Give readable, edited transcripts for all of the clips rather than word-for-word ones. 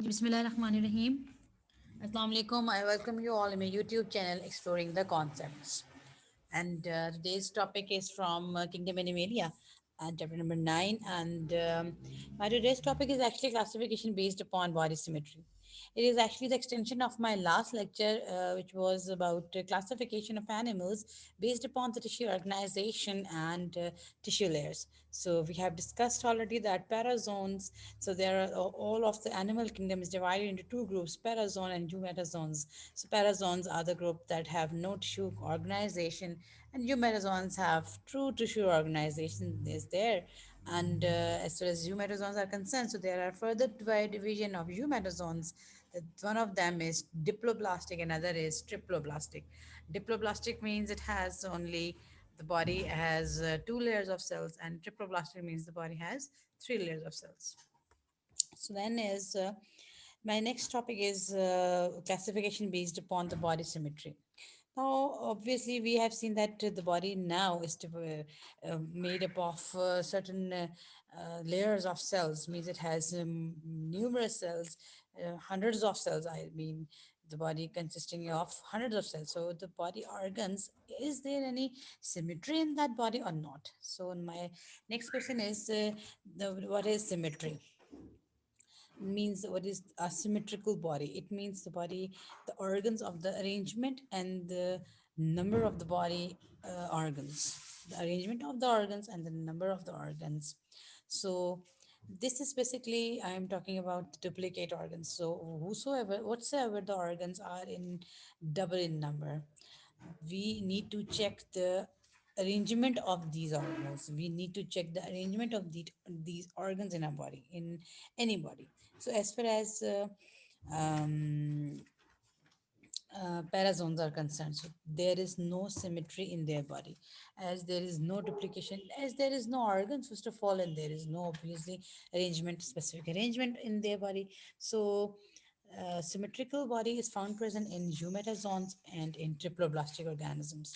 Bismillahirrahmanirrahim. Assalamu alaikum. I welcome you all in my YouTube channel Exploring the Concepts. And today's topic is from Kingdom Animalia, chapter number 9. And my today's topic is actually classification based upon body symmetry. It is actually the extension of my last lecture, which was about classification of animals based upon the tissue organization and tissue layers. So we have discussed already that parazones. So there are all of the animal kingdom is divided into two groups, parazone and eumetazones. So parazones are the group that have no tissue organization, and eumetazones have true tissue organization is there. And as far as eumetazones are concerned, so there are further division of eumetazones. That one of them is diploblastic, another is triploblastic. Diploblastic means it has only the body has two layers of cells, and triploblastic means the body has three layers of cells. So then is my next topic is classification based upon the body symmetry. Now, obviously, we have seen that the body now is made up of certain layers of cells. Means it has numerous cells, hundreds of cells. I mean, the body consisting of hundreds of cells. So, the body organs, is there any symmetry in that body or not? So, my next question is, what is symmetry? Means what is a symmetrical body? It means the body, the organs of the arrangement and the number of the body organs, the arrangement of the organs and the number of the organs. So this is basically I am talking about duplicate organs. So whosoever whatsoever the organs are in double in number, we need to check the arrangement of these organs. We need to check the arrangement of these organs in our body, in any body. So as far as um, parazones are concerned, so there is no symmetry in their body, as there is no duplication, as there is no organs first of all, and there is no obviously arrangement, specific arrangement in their body. So symmetrical body is found present in eumetazones and in triploblastic organisms.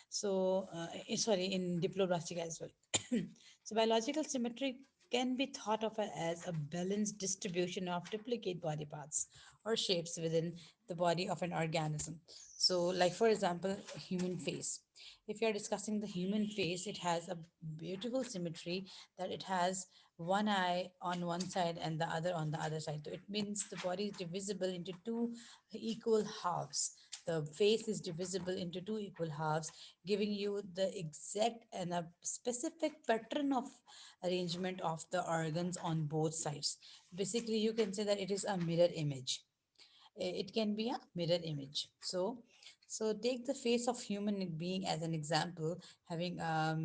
So sorry, in diploblastic as well. So biological symmetry can be thought of as a balanced distribution of duplicate body parts or shapes within the body of an organism. So, like for example, human face. If you are discussing the human face, it has a beautiful symmetry that it has one eye on one side and the other on the other side. So it means the body is divisible into two equal halves. The face is divisible into two equal halves, giving you the exact and a specific pattern of arrangement of the organs on both sides. Basically, you can say that it is a mirror image. It can be a mirror image. So take the face of human being as an example, having a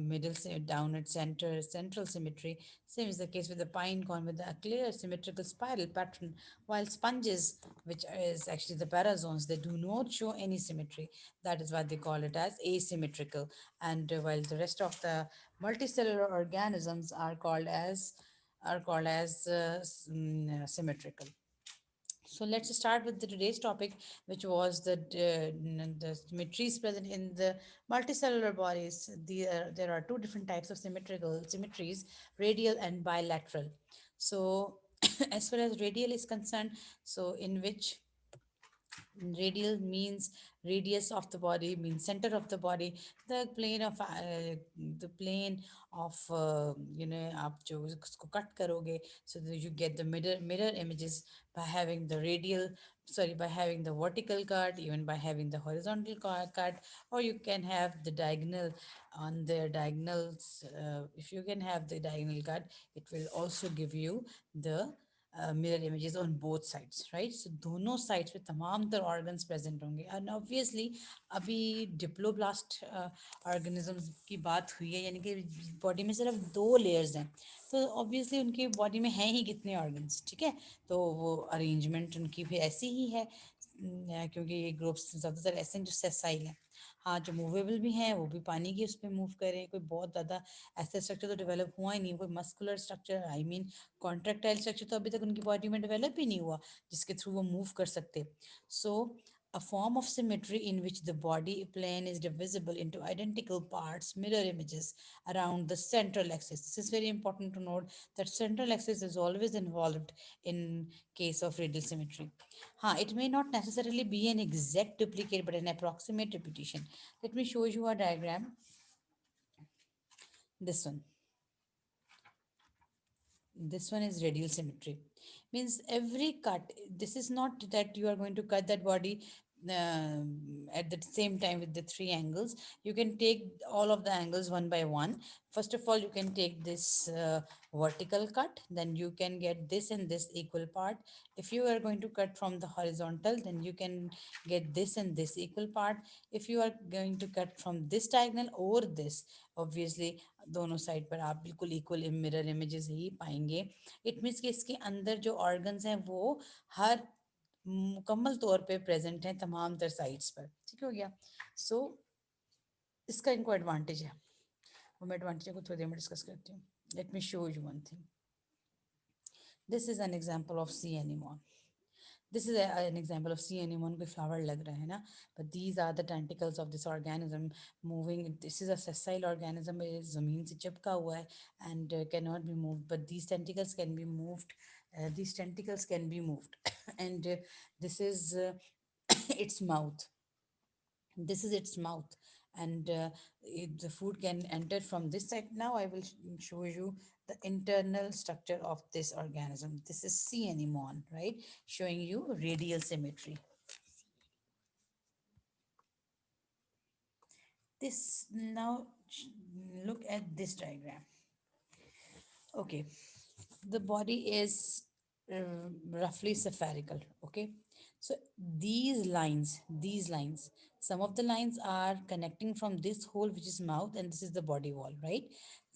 down at central symmetry. Same is the case with the pine cone with a clear symmetrical spiral pattern, while sponges, which is actually the parazones, they do not show any symmetry. That is why they call it as asymmetrical. And while the rest of the multicellular organisms are called as symmetrical. So let's start with the today's topic, which was the symmetries present in the multicellular bodies. There are two different types of symmetrical symmetries, radial and bilateral. So as far as radial is concerned, so in which radial means radius of the body, means center of the body, the plane of आप जो उसको cut करोगे, so that you get the mirror images by having the radial, sorry, by having the vertical cut, even by having the horizontal cut, or you can have the diagonal on the diagonals. If you can have the diagonal cut, it will also give you the mirror images on both sides, right? So दोनों sides पे तमाम तर organs present होंगे, and obviously अभी डिप्लोब्लास्ट organisms की बात हुई है, यानी कि बॉडी में सिर्फ दो layers हैं, तो obviously उनकी बॉडी में हैं ही कितने organs, ठीक है? तो वो arrangement उनकी भी ऐसी ही है, क्योंकि ये ग्रुप्स ज़्यादातर ऐसे हैं जो sessile हैं। हाँ, जो मूवेबल भी हैं वो भी पानी की उस पे मूव करें, कोई बहुत ज़्यादा ऐसा स्ट्रक्चर तो डेवलप हुआ ही नहीं, कोई muscular structure, I mean contractile structure तो अभी तक उनकी बॉडी में डेवलप ही नहीं हुआ जिसके थ्रू वो मूव कर सकते। सो a form of symmetry in which the body plane is divisible into identical parts, mirror images around the central axis. This is very important to note that central axis is always involved in case of radial symmetry. It may not necessarily be an exact duplicate but an approximate repetition. Let me show you a diagram. This one. This one is radial symmetry. Means every cut, this is not that you are going to cut that body at the same time with the three angles. You can take all of the angles one by one. First of all, you can take this vertical cut, then you can get this and this equal part. If you are going to cut from the horizontal, then you can get this and this equal part. If you are going to cut from this diagonal or this, obviously दोनों side पर आप बिल्कुल equal mirror images ही पाएंगे. It means कि इसके अंदर जो organs हैं वो हर मुकम्मल तौर पे प्रेजेंट हैं तमाम तर साइड्स पर. ठीक हो गया. सो इसका इनको एडवांटेज है, वो मैं एडवांटेज को थोड़ी देर में डिस्कस करती हूँ. Let me show you one thing. This is an example of C anemone. This is an example of sea anemone कोई flower लग रहा है ना, but these are the tentacles of this organism moving. This is a sessile organism, ये ज़मीन से चिपका हुआ है and cannot be moved, but these tentacles can be moved. These tentacles can be moved and this is its mouth. This is its mouth, and the food can enter from this side. Now I will show you the internal structure of this organism. This is sea anemone, right? Showing you radial symmetry. This now look at this diagram. Okay, the body is roughly spherical. Okay, so these lines, some of the lines are connecting from this hole, which is mouth, and this is the body wall, right?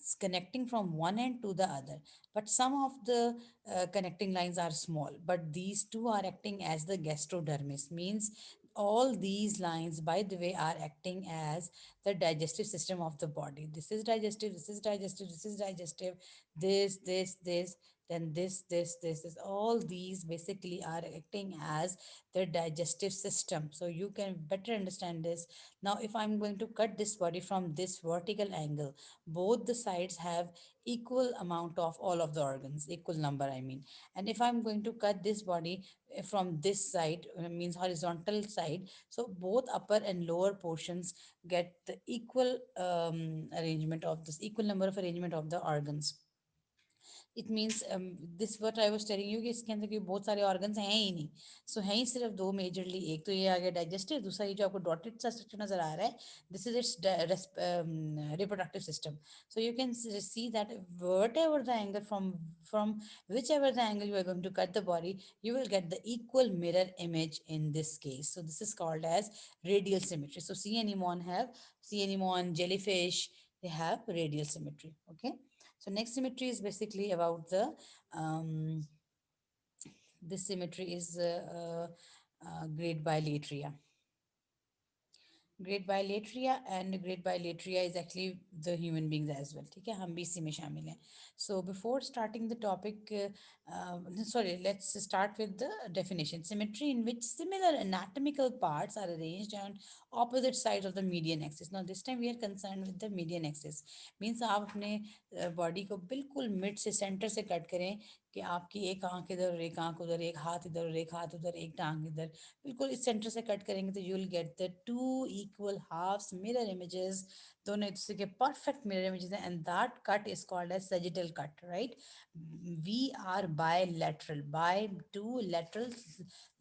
It's connecting from one end to the other, but some of the connecting lines are small, but these two are acting as the gastrodermis. Means all these lines, by the way, are acting as the digestive system of the body. This is digestive, this is digestive, this is digestive, this, then this. All these basically are acting as the digestive system. So you can better understand this. Now, if I'm going to cut this body from this vertical angle, both the sides have equal amount of all of the organs, equal number, I mean. And if I'm going to cut this body from this side, means horizontal side, so both upper and lower portions get the equal arrangement of this, equal number of arrangement of the organs. It means this what I was telling you कि इसके अंदर कोई बहुत सारे organs हैं ही नहीं. सो हैं ही सिर्फ दो मेजरली. एक तो ये आ गया डाइजेस्टिव, दूसरा ये जो आपको डॉटेड सा स्ट्रक्चर नजर आ रहा है, this is it's reproductive system. So you can see that what ever the angle from whichever the angle you are going to cut the body, you will get the equal mirror image in this case. So this is called as radial symmetry. So sea anemone, jellyfish, they have radial symmetry. Okay. So next symmetry is basically about the this symmetry is great bilateria. Great bilateria and great bilateria is actually the human beings as well. ठीक है, हम भी इसी में शामिल हैं. So before starting the topic, sorry, let's start with the definition. Symmetry in which similar anatomical parts are arranged on opposite sides of the median axis. Now this time we are concerned with the median axis. Means आप अपने body को बिल्कुल mid से centre से cut करें कि आपकी एक आंख इधर और एक आंख उधर, एक हाथ इधर और एक हाथ उधर, एक टांग इधर, बिल्कुल इस सेंटर से कट करेंगे तो you will get the two equal halves mirror images. दोनों एक दूसरे के परफेक्ट मिरर इमेजेस हैं, and that cut is called as sagittal cut, right? We are bilateral, by two lateral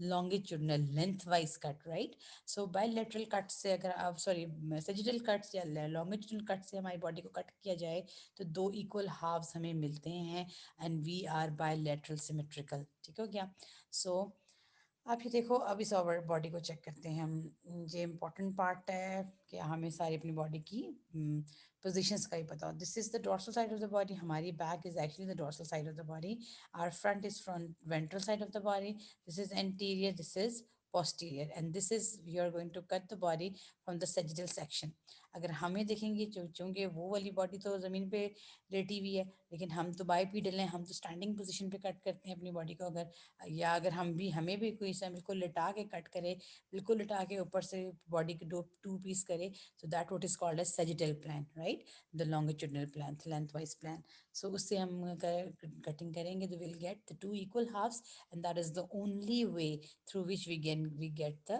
longitudinal length wise cut, right? So bilateral cut से अगर आप sorry sagittal cut या longitudinal cut से हमारी body को cut किया जाए तो दो इक्वल हाफ्स हमें मिलते हैं, and we are bilateral symmetrical. ठीक हो गया? सो आप ये देखो, अब इस ओवर बॉडी को चेक करते हैं हम. ये इम्पोर्टेंट पार्ट है कि हमें सारी अपनी बॉडी की पोजीशंस का ही पता हो. This is the dorsal side of the body. हमारी back is actually the dorsal side of the body. Our front is front ventral side of the body. This is anterior, this is posterior, and this is we are going to cut the body from the sagittal section. अगर हमें देखेंगे, चूंकि वो वाली body तो ज़मीन पे लेटी हुई है, लेकिन हम तो बाईपीडल हैं, हम तो स्टैंडिंग पोजीशन पे कट करते हैं अपनी बॉडी को। अगर या अगर हमें भी कोई सा बिल्कुल लिटा के कट करे, बिल्कुल लिटा के ऊपर से बॉडी के दो टू पीस करे, so that what is called as sagittal plan, right, the longitudinal plan, length wise plan. So उससे हम कटिंग करेंगे तो will get the two equal halves, and that is the only way through which we get the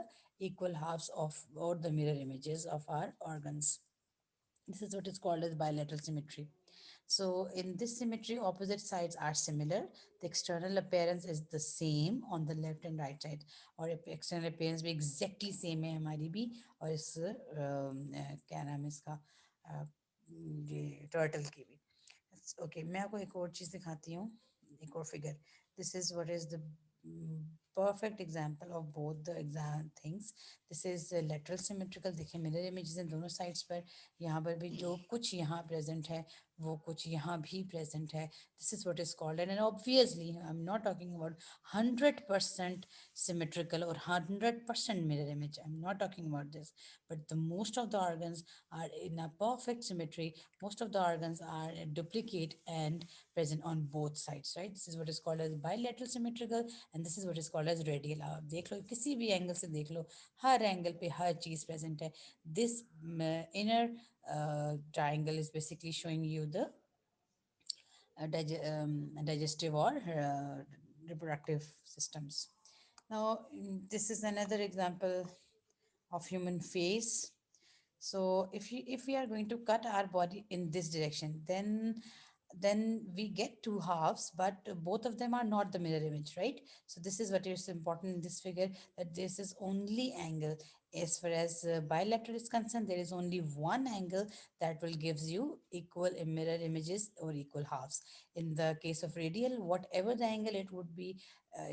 equal halves of or the mirror images of our organs. This is what is called as bilateral symmetry. So in this symmetry, opposite sides are similar. The external appearance is the same on the left and right side. और external appearance भी exactly same है हमारी भी, और इस क्या नाम है इसका, ये टर्टल की भी। ओके, मैं आपको एक और चीज़ दिखाती हूँ, एक और figure. This is what is the perfect example of both the exam things. This is lateral symmetrical, देखिए मिरर इमेजेस हैं दोनों साइड्स पर। यहाँ पर भी जो कुछ यहाँ प्रेजेंट है वो कुछ यहाँ भी प्रेजेंट है। This is what is called, and obviously I am not talking about 100% symmetrical or 100% mirror image. I'm not talking about this, but the most of the organs are in a perfect symmetry. Most of the organs are duplicate and present on both sides, right? This is what is called as bilateral symmetrical, and this is what is called as radial. आप देख लो किसी भी angle से देख लो, हर angle पे हर चीज़ present है. This inner triangle is basically showing you the digestive or reproductive systems. Now, this is another example of human face. So if we are going to cut our body in this direction, then we get two halves, but both of them are not the mirror image, right? So this is what is important in this figure, that this is only angle. As far as bilateral is concerned, there is only one angle that will gives you equal mirror images or equal halves. In the case of radial, whatever the angle it would be,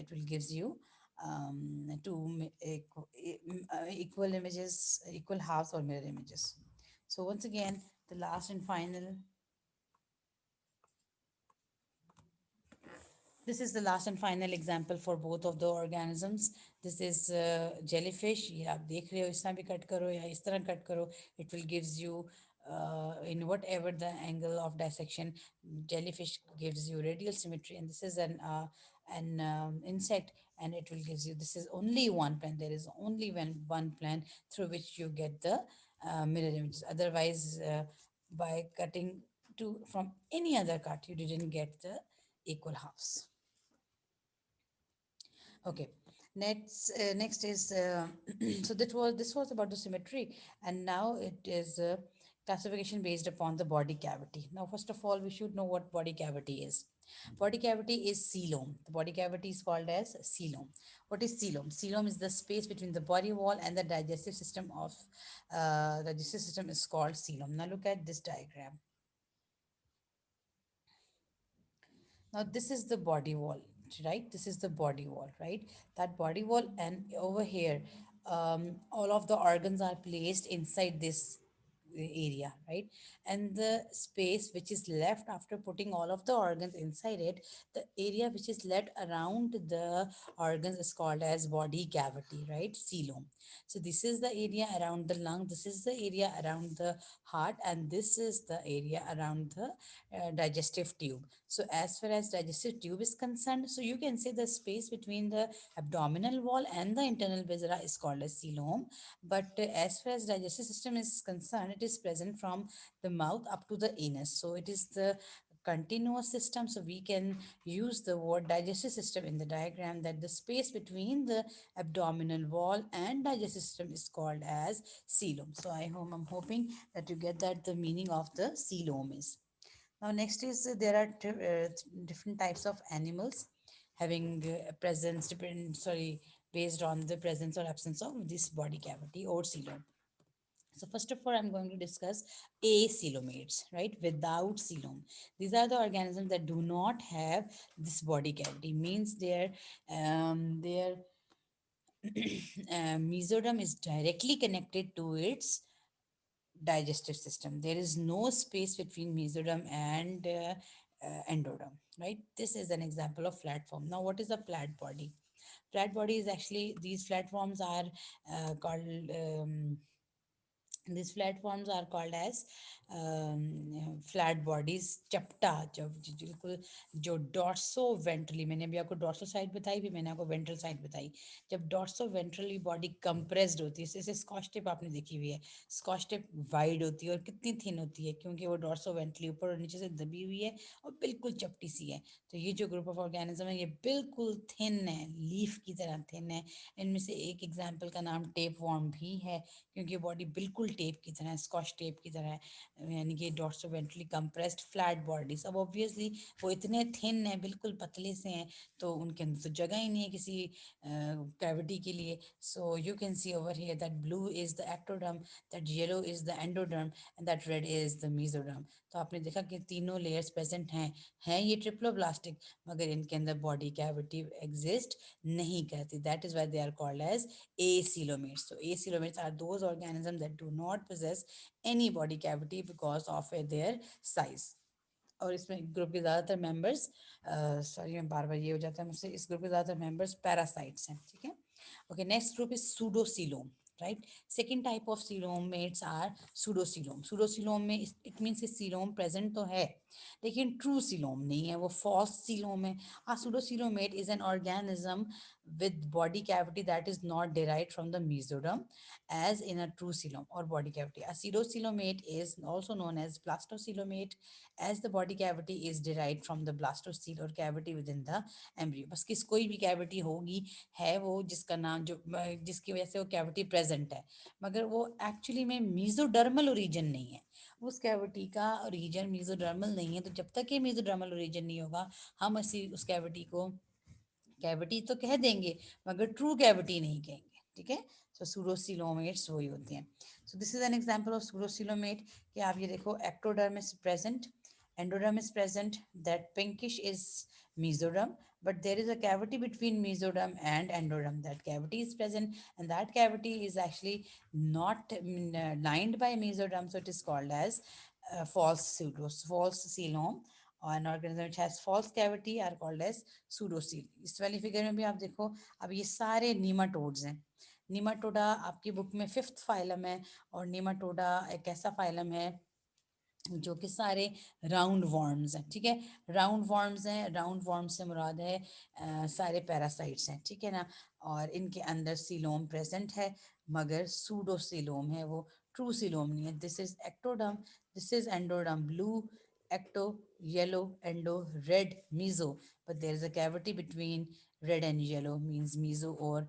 it will gives you equal images, equal halves or mirror images. So once again, the last and final, this is the last and final example for both of the organisms. This is jellyfish. ये आप देख रहे हो, इस तरह भी cut करो या इस तरह कट करो, it will gives you in whatever the angle of dissection. Jellyfish gives you radial symmetry, and this is an insect, and it will gives you, this is only one plan. There is only one plan through which you get the mirror images. Otherwise, by cutting to from any other cut, you didn't get the equal halves. Okay, next is so this was about the symmetry, and now it is classification based upon the body cavity. Now, first of all, we should know what body cavity is. Body cavity is coelom. The body cavity is called as coelom. What is coelom? Coelom is the space between the body wall and the digestive system of the digestive system is called coelom. Now, look at this diagram. Now, this is the body wall, right? This is the body wall, right? That body wall, and over here, all of the organs are placed inside this area, right? And the space which is left after putting all of the organs inside it, the area which is left around the organs is called as body cavity, right? Coelom. So this is the area around the lung, this is the area around the heart, and this is the area around the digestive tube. So as far as digestive tube is concerned, so you can say the space between the abdominal wall and the internal viscera is called as coelom. But as far as digestive system is concerned, it is present from the mouth up to the anus. So it is the continuous system. So we can use the word digestive system in the diagram, that the space between the abdominal wall and digestive system is called as coelom. So I'm hoping that you get that the meaning of the coelom is. Now, next is there are different types of animals having presence, based on the presence or absence of this body cavity or coelom. So first of all, I'm going to discuss acoelomates, right? Without coelom. These are the organisms that do not have this body cavity. Means their mesoderm is directly connected to its digestive system. There is no space between mesoderm and endoderm, right? This is an example of flat form. Now, what is a flat body? Flat body is actually, these flat forms are called these flat forms are called as flat bodies चपटा, जब बिल्कुल जो dorso ventrally, मैंने अभी आपको dorso side बताई, फिर मैंने आपको वेंट्रल साइड बताई। जब डॉर्सो वेंट्रली बॉडी कंप्रेस्ड होती है, जैसे स्कॉच टेप आपने देखी हुई है, स्कॉच टेप वाइड होती है और कितनी थिन होती है, क्योंकि वो डॉर्सो वेंट्रली ऊपर और नीचे से दबी हुई है और बिल्कुल चपटी सी है। तो ये जो ग्रुप ऑफ ऑर्गेनिज्म है ये बिल्कुल थिन है, लीफ की तरह थिन है। इनमें से एक एग्जाम्पल का नाम टेप वॉर्म भी है, क्योंकि बॉडी बिल्कुल टेप की तरह है, स्कॉच टेप की तरह है, यानी कि डॉर्सोवेंट्रली कंप्रेस्ड फ्लैट बॉडीज। अब ऑब्वियसली वो इतने थिन है, बिल्कुल पतले से हैं, तो उनके अंदर तो जगह ही नहीं है किसी कैविटी के लिए। So you can see over here that blue is the ectoderm, that yellow is the endoderm and that red is the mesoderm. तो आपने देखा कि तीनों लेयर्स प्रेजेंट हैं ये ट्रिप्लोब्लास्टिक, मगर इनके अंदर बॉडी कैविटी एग्जिस्ट नहीं करती। That is why they are called as acoelomates. So acoelomates are those organisms that do not possess any body cavity because of their size. और इसमें ग्रुप के ज़्यादातर मेंबर्स, सॉरी मैं बार बार ये हो जाता है मुझसे, इस ग्रुप के ज़्यादातर मेंबर्स पैरासाइट्स हैं, ठीक है। Okay, next group is pseudocoelom, right. Second type of coelomates are pseudocoelom. Pseudocoelom में इट मीन्स कि सीलोम प्रेजेंट तो है लेकिन ट्रू सीलोम नहीं है, वो फॉल्स सीलोम है। A pseudocoelomate is an organism with body cavity that is not derived from the mesoderm as in a true coelom or body cavity. A pseudocoelomate is also known as blastocoelomate as the body cavity is derived from the blastocele or cavity within the embryo. बस किस कोई भी cavity होगी है वो जिसका नाम जो जिसकी वजह से वो कैविटी प्रेजेंट है, मगर वो एक्चुअली में मीजोडर्मल ओरिजिन नहीं है, उस कैविटी का ओरिजिन मीजोडर्मल नहीं है। तो जब तक ये मीजोडर्मल ओरिजिन नहीं होगा हम ऐसी उस कैविटी को कैविटी तो कह देंगे मगर ट्रू कैविटी नहीं कहेंगे, ठीक है। सो सूडोसिलोमेट्स वही होते हैं। So this is an example of pseudocoelomate कि आप ये देखो, ectoderm is present, endoderm is present, that pinkish is mesoderm, but there is a cavity between mesoderm and endoderm. That cavity is present and that cavity is actually not lined by mesoderm, so it is called as false coelom, और an organism which has false cavity are called as pseudocoel। इस वाली figure में भी आप देखो, अब ये सारे नीमाटोड्स हैं। नीमाटोडा आपकी बुक में फिफ्थ फाइलम है, और नीमाटोडा एक ऐसा फाइलम है जो कि सारे राउंड वॉर्म्स हैं, ठीक है। राउंड वॉर्म्स हैं, राउंड वॉर्म्स से मुराद है सारे पैरासाइट्स हैं, ठीक है ना। और इनके अंदर सीलोम प्रेजेंट है, मगर सूडो सीलोम है, वो ट्रू सीलोम नहीं है। This is ectoderm, this is endoderm, blue ecto, yellow, endo, red, meso, but there is a cavity between red and yellow means meso, और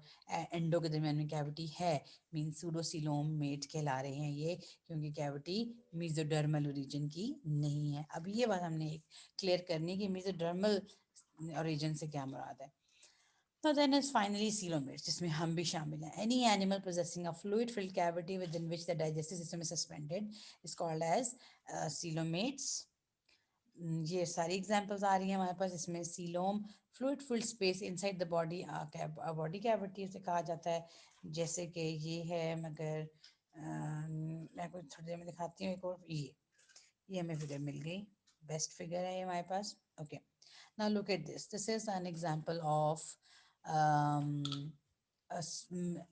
endo के दरमियान में कैविटी है मीन्स सूडोसिलोमेट कहला रहे हैं ये, क्योंकि कैविटी मीजोडर्मल ओरिजिन की नहीं है। अब ये बात हमने एक क्लियर करनी है कि मीजोडर्मल ओरिजिन से क्या मुराद है। Now then is finally coelomates, जिसमें हम भी शामिल हैं। Any animal possessing a fluid filled cavity within which the digestive system is suspended is called as coelomates। ये सारी एग्जांपल्स आ रही हैं हमारे पास, इसमें coelom fluid filled space inside the body, body cavity से कहा जाता है, जैसे कि ये है, मगर मैं कुछ थोड़ी देर में दिखाती हूँ। एक और ये हमें फिगर मिल गई, बेस्ट फिगर है ये हमारे पास। Okay, now look at this, this is an example of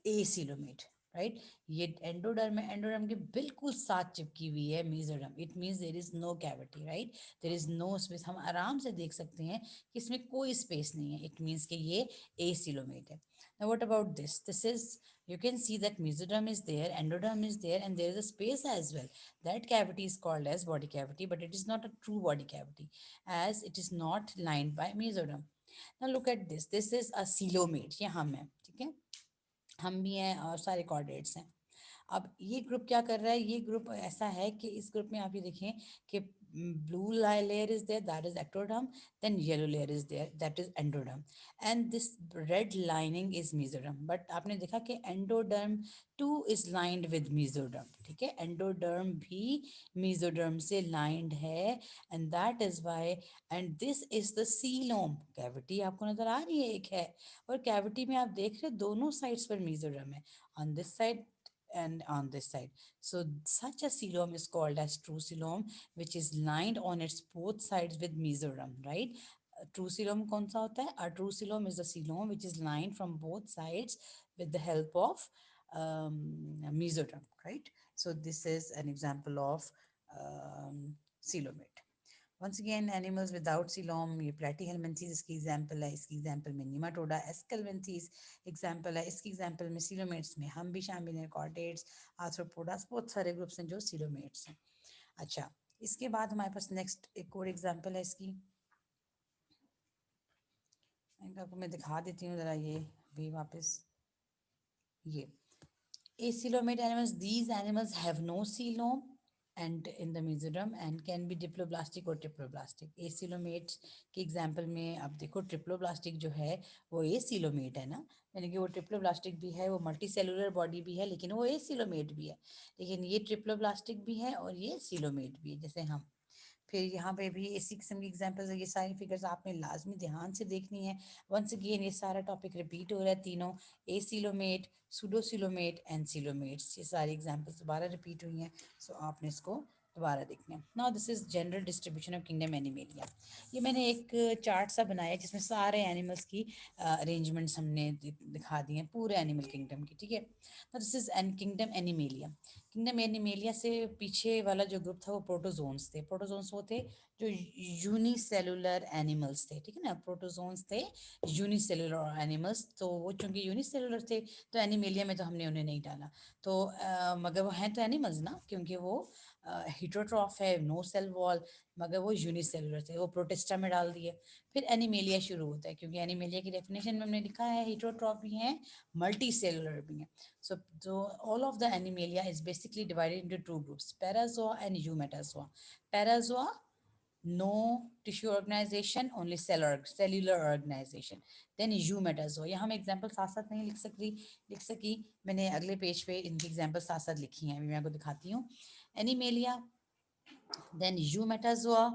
acoelomate, right. ये एंडोडर्म है, एंडोडर्म के बिल्कुल साथ चिपकी हुई है mesoderm, it means there is no cavity, right, there is no space. हम आराम से देख सकते हैं कि इसमें कोई स्पेस नहीं है, इट मीन्स कि ये एसीलोमेट है। Now what about this, this is, you can see that mesoderm is there, endoderm is there, and there is a space as well. That cavity is called as body cavity, but it is not a true body cavity as it is not lined by mesoderm. Now look at this is a coelomate, ये हम है, ठीक है, हम भी हैं और सारे कॉर्डेट्स हैं। अब ये ग्रुप क्या कर रहा है, ये ग्रुप ऐसा है कि इस ग्रुप में आप ये देखें कि blue layer is there, that is ectoderm, then yellow layer is there, that is endoderm, and this red lining is mesoderm. But आपने देखा कि endoderm too is lined with mesoderm, ठीक है, एंडोडर्म भी मीजोडर्म से लाइंड है, and that is why, and this is the coelom. Cavity आपको नजर आ रही है, एक है, और कैविटी में आप देख रहे हो दोनों साइड्स पर मीजोडर्म है, on this side and on this side. So such a coelom is called as true coelom, which is lined on its both sides with mesoderm, right? True coelom कौन सा होता है? A true coelom is the coelom which is lined from both sides with the help of mesoderm, right? So this is an example of coelomate. Once again animals without coelom, ये platyhelminthes इसकी example है, इसकी example में निमाटोडा Aschelminthes example है, इसकी example में coelomates में हम भी शामिल हैं, कॉर्डेट्स, आर्थ्रोपोडास, बहुत सारे ग्रुप्स हैं जो सीलोमेट्स हैं। अच्छा, इसके बाद हमारे पास नेक्स्ट एक और एग्जाम्पल है इसकी, आपको मैं दिखा देती हूँ ज़रा, ये भी वापस, ये Acoelomate animals, these animals have no coelom and in the mesoderm and can be diploblastic और triploblastic. Acoelomate के एग्जाम्पल में अब देखो ट्रिप्लोब्लास्टिक जो है वो एसीलोमेट है ना, यानी कि वो ट्रिप्लोब्लास्टिक भी है, वो मल्टी सेलुलर बॉडी भी है, लेकिन वो एसीलोमेट भी है। लेकिन ये ट्रिप्लोब्लास्टिक भी है और ये सीलोमेट भी है, जैसे हम। फिर यहाँ पे भी इसी किस्म की एग्जांपल्स है, ये सारी फिगर्स आपने लाजमी ध्यान से देखनी है। वंस अगेन ये सारा टॉपिक रिपीट हो रहा है, तीनों एसीलोमेट, सूडोसिलोमेट एंड सिलोमेट्स, ये सारी एग्जांपल्स दोबारा रिपीट हुई हैं, सो आपने इसको दोबारा देखना है। Now this is general distribution of kingdom animalia. ये मैंने एक चार्ट सा बनाया है जिसमें सारे एनिमल्स की अरेंजमेंट्स हमने दिखा दी हैं पूरे एनिमल किंगडम की, ठीक है। Now this is N kingdom animalia. Kingdom animalia से पीछे वाला जो ग्रुप था वो प्रोटोजोन्स थे। प्रोटोजोन्स वो थे जो यूनिसेलुलर एनिमल्स थे, ठीक है ना, प्रोटोजोन्स थे यूनिसेलुलर एनिमल्स। तो वो चूंकि यूनिसेलुलर थे तो एनिमेलिया में तो हमने उन्हें नहीं डाला, तो मगर वो हैं तो एनिमल्स ना, क्योंकि वो हिटोट्रॉफ है, नो सेल वॉल, मगर वो यूनिसेलुलर थे, वो प्रोटिस्टा में डाल दिए। फिर एनिमेलिया शुरू होता है, क्योंकि एनिमेलिया की डेफिनेशन में हमने लिखा है हिटोट्रॉफ भी हैं, मल्टी सेलुलर भी हैं। So all of the Animalia is basically divided into two groups, Parazoa and Eumetazoa. Parazoa, no tissue organization, only cellular organization. Then Eumetazoa, यहाँ हम एग्जाम्पल साथ साथ नहीं लिख सकी, मैंने अगले पेज पे इनकी एग्जाम्पल साथ साथ लिखी हैं, अभी मैं आपको दिखाती हूँ। Animalia, then Eumetazoa.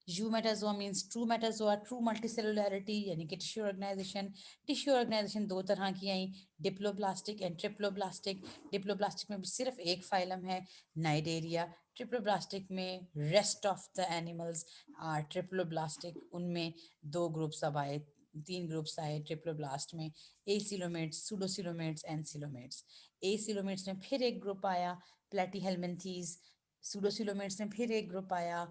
Eumetazoa means true metazoa, true multicellularity यानी कि टिश्यू ऑर्गेनाइजेशन। टिश्यू ऑर्गेनाइजेशन दो तरह की आई, डिप्लोब्लास्टिक एंड ट्रिप्लोब्लास्टिक। डिप्लोब्लास्टिक में सिर्फ एक फाइलम है, नाइडेरिया। ट्रिप्लोब्लास्टिक में rest of the animals are triploblastic, उनमें दो ग्रुप्स अब आए, तीन ग्रुप्स आए ट्रिप्लोब्लास्ट में, acoelomates, pseudocoelomates and coelomates. Acoelomates में फिर एक ग्रुप आया, प्लेटीहेलमिन्थीज। सूडोसिलोमेट्स में फिर एक ग्रुप आया,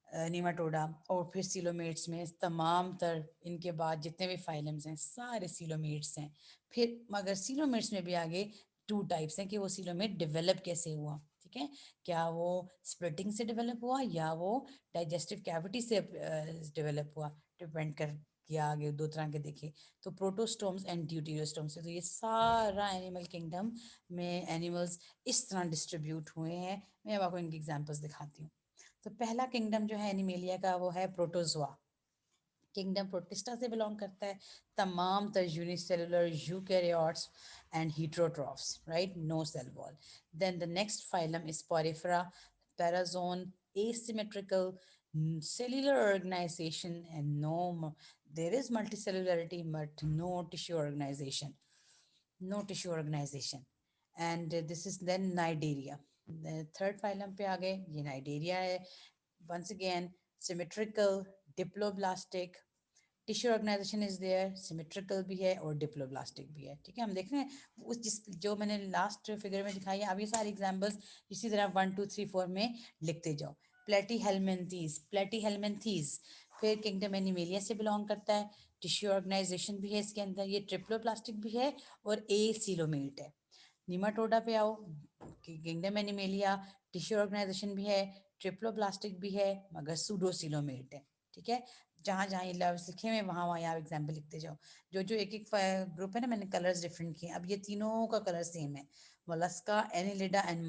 निमाटोडा। और फिर सिलोमेट्स में तमाम तर इनके बाद जितने भी फाइलम्स हैं सारे सिलोमेट्स हैं। फिर मगर सिलोमेट्स में भी आगे टू टाइप्स हैं कि वो सिलोमेट डेवलप कैसे हुआ, ठीक है, क्या वो स्प्लिटिंग से डेवलप हुआ या वो डाइजेस्टिव कैविटी से डेवलप हुआ, डिपेंड कर किया, आगे दो तरह के देखे, तो प्रोटोस्टोम्स एंड ड्यूटेरोस्टोम्स से। तो ये सारा एनिमल किंगडम में एनिमल्स इस तरह डिस्ट्रीब्यूट हुए हैं। मैं अब आपको इनकी एग्जांपल्स दिखाती हूँ। तो पहला किंगडम जो है एनिमेलिया का वो है प्रोटोजोआ। किंगडम प्रोटिस्टा से बिलोंग करता है, तमाम तर unicellular eukaryotes and heterotrophs, right, no cell wall. Then the next phylum is Porifera, Parazone, asymmetrical, cellular organization and there is multicellularity but no tissue organization, no tissue organization. And this is then Cnidaria. Third phylum पे आ गए, ये Cnidaria है। once again symmetrical, diploblastic, tissue organisation is there, symmetrical भी है और diploblastic भी है, ठीक है। हम देख रहे हैं उस जिस जो मैंने लास्ट फिगर में दिखाई है, अब ये सारे एग्जांपल्स इसी तरह 1 2 3 4 में लिखते जाओ। प्लेटी हेलमिन्थीज फिर किंगडम एनिमेलिया से बिलोंग करता है, टिश्यू ऑर्गेनाइजेशन भी है इसके अंदर, ये ट्रिप्लोप्लास्टिक भी है और ए सीलोमेट है। निमाटोडा पे आओ, किंगडम एनिमेलिया, टिश्यू ऑर्गेनाइजेशन भी है, ट्रिप्लोप्लास्टिक भी है, मगर सूडोसिलोमेट है, ठीक है। जहाँ जहाँ ये लव्स लिखे हुए हैं वहाँ वहाँ आप एग्जाम्पल लिखते जाओ। जो जो एक एक ग्रुप है ना, मैंने कलर्स डिफरेंट किए, अब ये तीनों का कलर सेम है, Mollusca Annelida and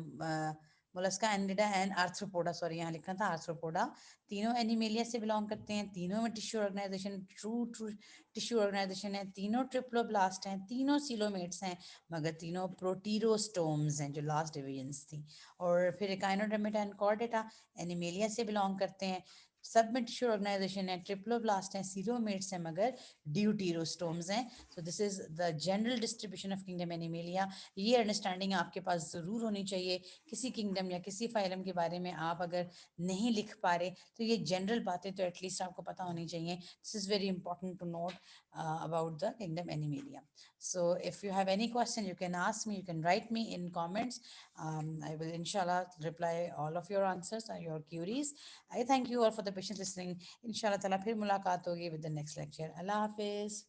Mollusca Annelida and arthropoda, sorry यहाँ लिखना था आर्थ्रोपोडा। तीनों एनिमेलिया से बिलोंग करते हैं, तीनों में tissue organisation true tissue organisation है, तीनों ट्रिप्लोब्लास्ट हैं, तीनों सिलोमेट्स हैं, मगर तीनों प्रोटीरोस्टोम्स हैं जो लास्ट डिविजन्स थी। और फिर एकाइनोडर्मिटा एंड कॉर्डेटा एनिमेलिया से बिलोंग करते हैं, सब में टिश्यू ऑर्गेनाइजेशन है, ट्रिप्लोब्लास्ट हैं, सीलोमेट्स हैं, मगर ड्यूटीरोस्टोम्स हैं। So this is the general distribution of kingdom animalia. ये अंडरस्टैंडिंग आपके पास ज़रूर होनी चाहिए। किसी किंगडम या किसी फाइलम के बारे में आप अगर नहीं लिख पा रहे तो ये जनरल बातें तो एटलीस्ट आपको पता होनी चाहिए। This is very important to note. about the Kingdom Animalia. So if you have any question, you can ask me, you can write me in comments. I will inshallah reply all of your answers and your queries. I thank you all for the patient listening. Inshallah ta'ala, फिर मुलाकात होगी with the next lecture. Allah Hafiz.